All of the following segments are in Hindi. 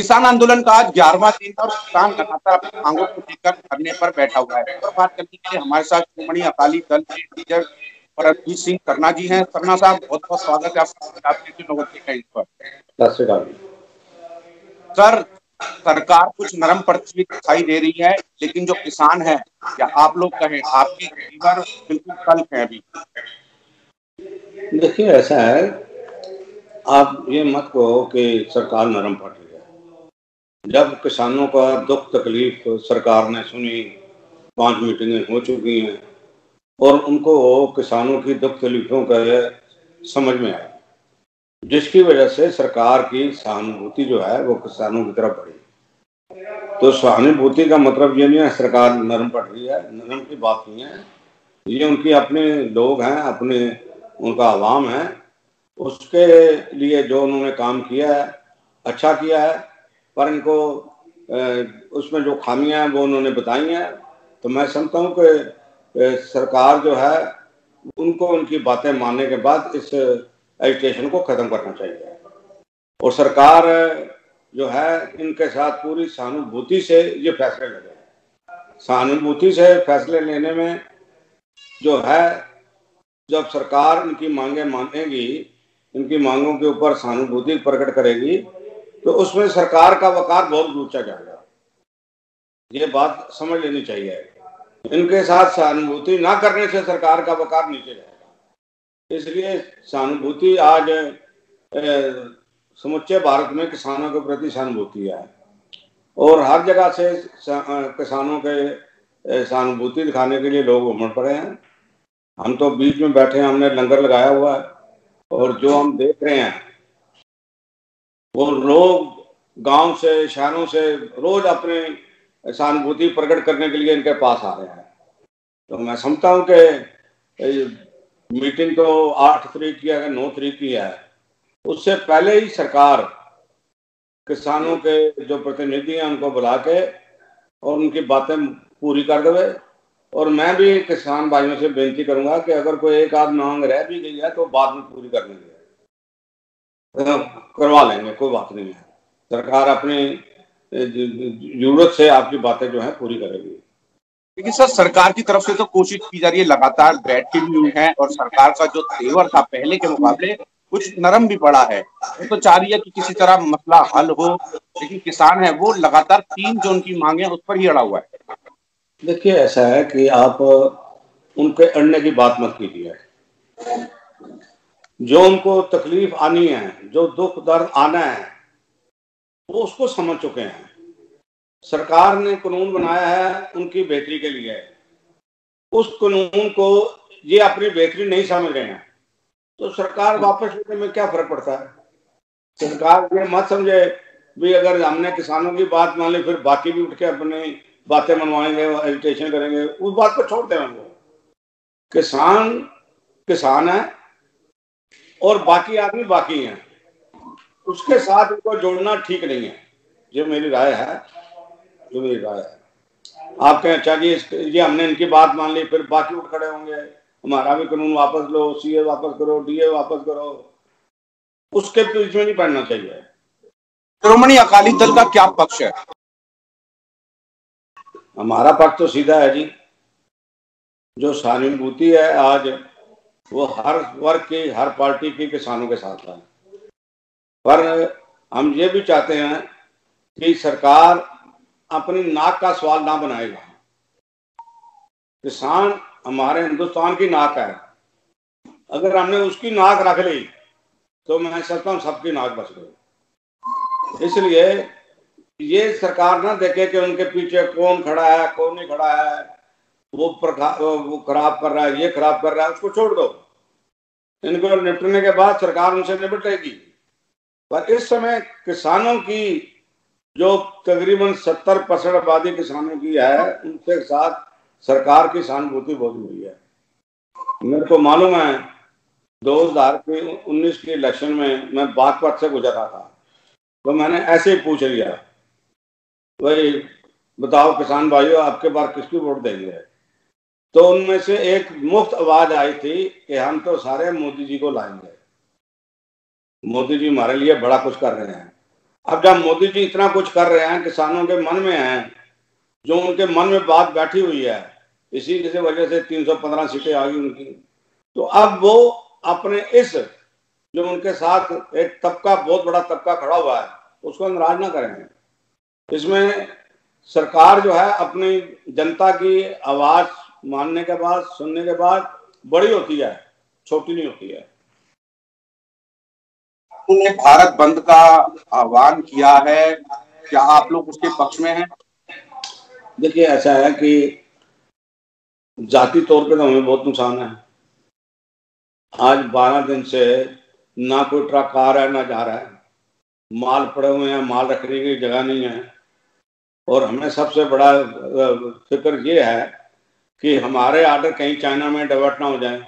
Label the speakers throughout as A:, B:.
A: किसान आंदोलन का आज 11वां दिन था और किसान लगातार अपनी मांगों को लेकर धरने पर बैठा हुआ है। और बात करने के लिए हमारे साथ शिरोमणि अकाली दल के लीडर परमजीत सिंह सरना जी हैं। सरना साहब, बहुत बहुत स्वागत है आपके जो नौबत के इस पर।
B: सत श्री अकाल
A: सर, सरकार कुछ नरम पड़ती हुई दिखाई दे रही है, लेकिन जो किसान है या आप लोग कहें, आपकी लीवर बिल्कुल तल्ख है अभी।
B: देखिए, ऐसा है, आप ये मत कहो कि सरकार नरम पड़ रही है। जब किसानों का दुख तकलीफ सरकार ने सुनी, 5 मीटिंगें हो चुकी हैं और उनको किसानों की दुख तकलीफों का समझ में आया, जिसकी वजह से सरकार की सहानुभूति जो है वो किसानों की तरफ बढ़ी। तो सहानुभूति का मतलब ये नहीं है सरकार नरम पड़ रही है, नरम की बात नहीं है। ये उनकी अपने लोग हैं, अपने उनका आवाम है, उसके लिए जो उन्होंने काम किया है अच्छा किया है। पर इनको उसमें जो खामियां हैं वो उन्होंने बताई हैं। तो मैं समझता हूँ कि सरकार जो है उनको उनकी बातें मानने के बाद इस एजिटेशन को ख़त्म करना चाहिए और सरकार जो है इनके साथ पूरी सहानुभूति से ये फैसले ले। सहानुभूति से फैसले लेने में जो है, जब सरकार इनकी मांगे मानेगी, इनकी मांगों के ऊपर सहानुभूति प्रकट करेगी, तो उसमें सरकार का वकार बहुत ऊंचा जाएगा। ये बात समझ लेनी चाहिए। इनके साथ सहानुभूति ना करने से सरकार का वकार नीचे जाएगा। इसलिए सहानुभूति आज समुच्चे भारत में किसानों के प्रति सहानुभूति है और हर जगह से किसानों के सहानुभूति दिखाने के लिए लोग उमड़ पड़े हैं। हम तो बीच में बैठे हैं, हमने लंगर लगाया हुआ है और जो हम देख रहे हैं वो लोग गांव से, शहरों से रोज अपने सहानुभूति प्रकट करने के लिए इनके पास आ रहे हैं। तो मैं समझता हूं कि मीटिंग तो 8 तारीख की है, 9 तारीख की है, उससे पहले ही सरकार किसानों के जो प्रतिनिधि हैं उनको बुला के और उनकी बातें पूरी कर देवे। और मैं भी किसान भाइयों से बेनती करूंगा कि अगर कोई एक आध मांग रह भी गई है तो बाद में पूरी कर लेंगे, करवा लेंगे, कोई बात नहीं है। सरकार अपनी जरूरत से आपकी बातें जो है पूरी करेगी।
A: लेकिन सर, सरकार की तरफ से तो कोशिश की जा रही है, लगातार बैठकें भी हुई हैं और सरकार का जो तेवर था पहले के मुकाबले कुछ नरम भी पड़ा है। वो तो चाह रही है कि किसी तरह मसला हल हो, लेकिन किसान है वो लगातार 3 जो उनकी मांगे उस पर ही अड़ा हुआ है।
B: देखिए, ऐसा है कि आप उनके अड़ने की बात मत कीजिए। जो उनको तकलीफ आनी है, जो दुख दर्द आना है, वो उसको समझ चुके हैं। सरकार ने कानून बनाया है उनकी बेहतरी के लिए, उस कानून को ये अपनी बेहतरी नहीं समझ रहे हैं, तो सरकार वापस लेने में क्या फर्क पड़ता है। सरकार ये मत समझे भी अगर हमने किसानों की बात मान ली फिर बाकी भी उठ के अपनी बातें मनवाएंगे, एजिटेशन करेंगे, उस बात को छोड़ दें। उनको किसान किसान है और बाकी आदमी बाकी हैं, उसके साथ उनको जोड़ना ठीक नहीं है। ये मेरी राय है, जो मेरी राय है। आप कहें अच्छा जी ये हमने इनकी बात मान ली, फिर बाकी उठ खड़े होंगे, हमारा भी कानून वापस लो, सीए वापस करो, डीए वापस करो, उसके बीच में नहीं पड़ना चाहिए।
A: शिरोमणि अकाली दल का क्या पक्ष है?
B: हमारा पक्ष तो सीधा है जी। जो सहानुभूति है आज वो हर वर्ग की, हर पार्टी की किसानों के साथ है। पर हम ये भी चाहते हैं कि सरकार अपनी नाक का सवाल ना बनाएगा। किसान हमारे हिंदुस्तान की नाक है, अगर हमने उसकी नाक रख ली तो मैं समझता हूँ सबकी नाक बच गई। इसलिए ये सरकार ना देखे कि उनके पीछे कौन खड़ा है कौन नहीं खड़ा है, वो खराब कर रहा है, ये खराब कर रहा है, उसको छोड़ दो। इनको निपटने के बाद सरकार उनसे निपटेगी। पर इस समय किसानों की जो तकरीबन 70% आबादी किसानों की है, उनके साथ सरकार की सहानुभूति बहुत हुई है। मेरे को मालूम है 2019 के इलेक्शन में मैं बागपत से गुजर रहा था, तो मैंने ऐसे ही पूछ लिया, भाई बताओ किसान भाइयों आपके बार किसकी वोट देंगे। तो उनमें से एक मुफ्त आवाज आई थी कि हम तो सारे मोदी जी को लाएंगे, मोदी जी हमारे लिए बड़ा कुछ कर रहे हैं। अब जब मोदी जी इतना कुछ कर रहे हैं, किसानों के मन में है, जो उनके मन में बात बैठी हुई है, इसी की वजह से 315 सीटें आ गई उनकी, तो अब वो अपने इस जो उनके साथ एक तबका, बहुत बड़ा तबका खड़ा हुआ है, उसको नाराज ना करेंगे। इसमें सरकार जो है अपनी जनता की आवाज मानने के बाद, सुनने के बाद बड़ी होती है, छोटी नहीं होती है।
A: उन्होंने भारत बंद का आह्वान किया है, क्या आप लोग उसके पक्ष में हैं?
B: देखिए, ऐसा है कि जाति तौर पे तो हमें बहुत नुकसान है। आज 12 दिन से ना कोई ट्रक आ रहा है ना जा रहा है, माल पड़े हुए हैं, माल रखने की जगह नहीं है। और हमें सबसे बड़ा फिक्र ये है कि हमारे आर्डर कहीं चाइना में डाइवर्ट ना हो जाए,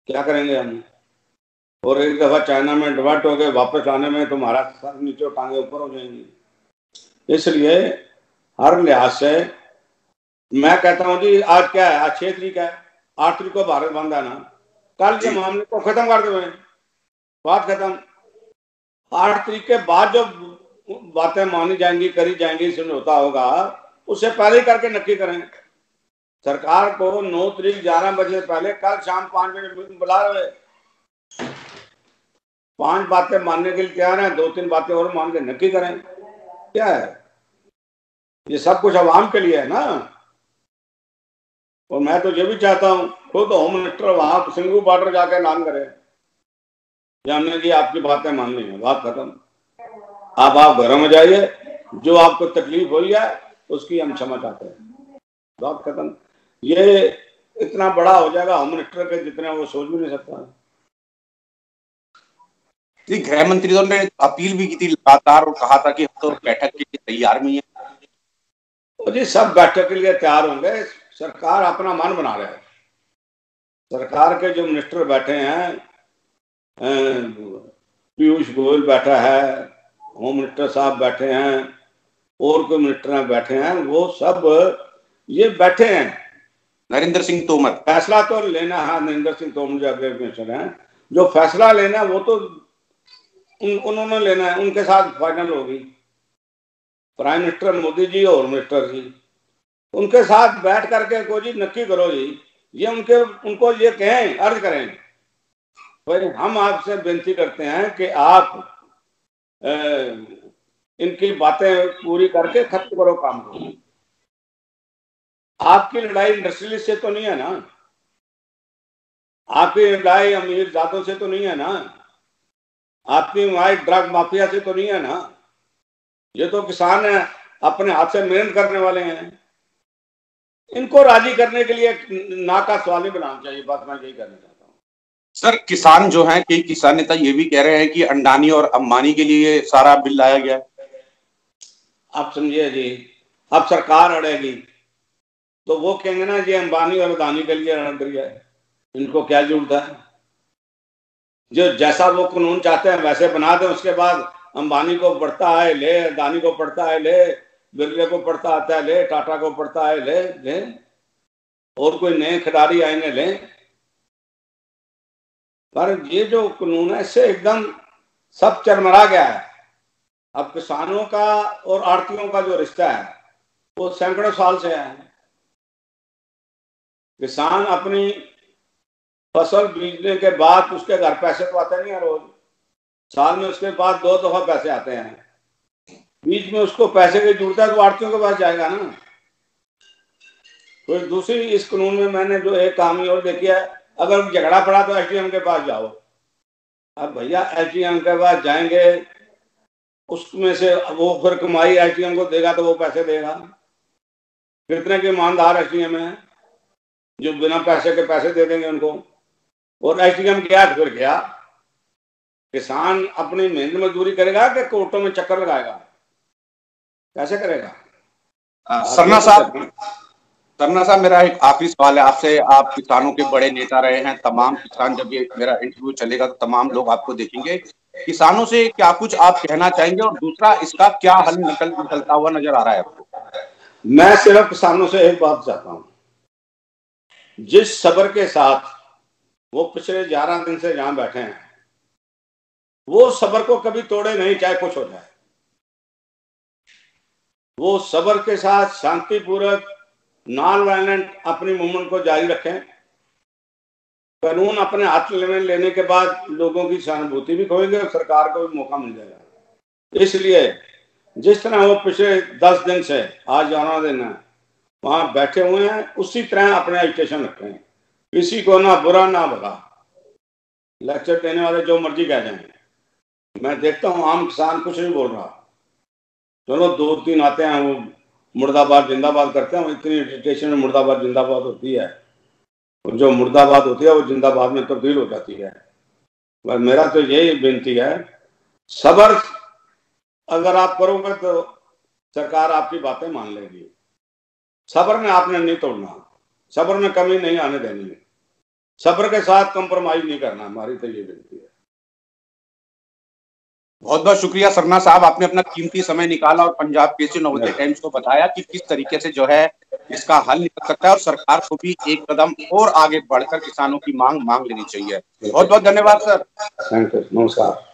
B: क्या करेंगे हम? और एक दफा चाइना में डाइवर्ट हो गए, वापस आने में तुम्हारा सर नीचे और टांगे ऊपर हो जाएंगी। इसलिए हर लिहाज से मैं कहता हूँ जी, आज क्या है, आज 6 तारीख है, 8 तारीख को भारत बंद है ना, कल के मामले को खत्म कर दो, बात खत्म। 8 तारीख के बाद जो बातें मानी जाएंगी, करी जाएंगी, समझौता होगा, उससे पहले ही करके नक्की करें। सरकार को 9 तारीख 11 बजे पहले कल शाम 5 बजे बुला रहे, 5 बातें मानने के लिए तैयार हैं, 2-3 बातें और मान के नक्की करें। क्या है ये? सब कुछ आवाम के लिए है ना। और मैं तो ये भी चाहता हूँ, खुद होम मिनिस्टर वहां सिंगू बॉर्डर जाके ऐलान करे कि हमने जी आपकी बातें मान ली हैं, बात खत्म, आप घरों में जाइए, जो आपको तकलीफ हुई है उसकी हम क्षमा चाहते हैं, बात खत्म। ये इतना बड़ा हो जाएगा होम मिनिस्टर के जितने वो सोच भी नहीं सकता।
A: जी, गृह मंत्री ने अपील भी की थी लगातार और कहा था कि हम तो बैठक के लिए तैयार नहीं है।
B: तो जी सब बैठक के लिए तैयार होंगे, सरकार अपना मन बना रहा है। सरकार के जो मिनिस्टर बैठे हैं, पीयूष गोयल बैठा है, होम मिनिस्टर साहब बैठे हैं, और कोई मिनिस्टर बैठे हैं, वो सब ये बैठे हैं।
A: नरेंद्र सिंह तोमर,
B: फैसला तो लेना है, नरेंद्र सिंह तोमर जो अगले मिनिस्टर हैं, जो फैसला लेना है वो तो उन्होंने लेना है, उनके साथ फाइनल होगी। प्राइम मिनिस्टर मोदी जी और मिनिस्टर जी, उनके साथ बैठ करके को जी नक्की करो जी, ये उनको ये कहें, अर्ज करें भाई हम आपसे विनती करते हैं कि आप इनकी बातें पूरी करके खत्म करो काम को। आपकी लड़ाई इंडस्ट्रियलिस्ट से तो नहीं है ना, आपकी लड़ाई अमीर जातों से तो नहीं है ना, आपकी लड़ाई ड्रग माफिया से तो नहीं है ना। ये तो किसान है, अपने हाथ से मेहनत करने वाले हैं, इनको राजी करने के लिए ना का सवाल ही बनाना चाहिए। बात मैं यही करना चाहता हूँ।
A: सर किसान जो हैं, कई किसान नेता ये भी कह रहे हैं कि अंडानी और अंबानी के लिए सारा बिल लाया गया है।
B: आप समझिए जी, अब सरकार अड़ेगी तो वो कहेंगे ना जी अंबानी और अदानी के लिए अड़ रही है, इनको क्या जरूरत है? जो जैसा वो कानून चाहते हैं वैसे बना दें, उसके बाद अंबानी को पड़ता है ले, अदानी को पड़ता है ले, बिरले को पड़ता आता है ले, टाटा को पड़ता है ले, और कोई नए खिलाड़ी आएंगे ले। पर ये जो कानून है इससे एकदम सब चरमरा गया है। अब किसानों का और आड़तियों का जो रिश्ता है वो सैकड़ों साल से है। किसान अपनी फसल बीजने के बाद उसके घर पैसे तो आते नहीं है रोज, साल में उसके बाद 2 दफा पैसे आते हैं, बीच में उसको पैसे की जरूरत है तो आड़तियों के पास जाएगा ना। कोई दूसरी इस कानून में मैंने जो एक कहानी और देखी है, अगर झगड़ा पड़ा तो एसडीएम के पास जाओ। अब भैया एसडीएम के पास जाएंगे, उसमें से वो फिर कमाई एसडीएम को देगा तो वो पैसे देगा। कितने के ईमानदार एसडीएम है जो बिना पैसे के पैसे दे देंगे उनको। और एसडीएम क्या फिर गया, किसान अपनी मेहनत मजदूरी करेगा कि कोर्टों में चक्कर लगाएगा? कैसे करेगा?
A: सरना साहब मेरा एक आखिरी सवाल है आपसे। आप किसानों के बड़े नेता रहे हैं, तमाम किसान, जब ये मेरा इंटरव्यू चलेगा तो तमाम लोग आपको देखेंगे। किसानों से क्या कुछ आप कहना चाहेंगे, और दूसरा इसका क्या हल निकलता हुआ नजर आ रहा है आपको?
B: मैं सिर्फ किसानों से एक बात चाहता हूं, जिस सब्र के साथ वो पिछले 11 दिन से जहां बैठे हैं, वो सब्र को कभी तोड़े नहीं, चाहे कुछ हो जाए। वो सब्र के साथ शांतिपूर्वक नॉन वायलेंट अपनी मूवमेंट को जारी रखें। कानून अपने हाथ में लेने के बाद लोगों की सहानुभूति भी खोएंगे और सरकार को भी मौका मिल जाएगा। इसलिए जिस तरह वो पिछले 10 दिन से, आज 11वां दिन है, वहां बैठे हुए हैं, उसी तरह अपने एजुटेशन रखें। किसी को ना बुरा ना भला, लेक्चर देने वाले जो मर्जी कह जाएं। मैं देखता हूँ आम किसान कुछ नहीं बोल रहा, चलो 2-3 आते हैं, वो मुर्दाबाद जिंदाबाद करते हैं। इतनी एजुटेशन में मुर्दाबाद जिंदाबाद होती है, और जो मुर्दाबाद होती है वो जिंदाबाद में तब्दील हो जाती है। मेरा तो यही बेनती है, सब्र अगर आप करोगे तो सरकार आपकी बातें मान लेगी। सब्र में आपने नहीं तोड़ना, सब्र में कमी नहीं आने देनी, सब्र के साथ कंप्रोमाइज नहीं करना, हमारी तो ये बेनती है।
A: बहुत बहुत शुक्रिया सरना साहब, आपने अपना कीमती समय निकाला और पंजाब केसरी नवोदय टाइम्स को बताया कि किस तरीके से जो है इसका हल निकल सकता है और सरकार को भी एक कदम और आगे बढ़कर किसानों की मांग लेनी चाहिए। बहुत बहुत धन्यवाद सर।
B: थैंक यू, नमस्कार।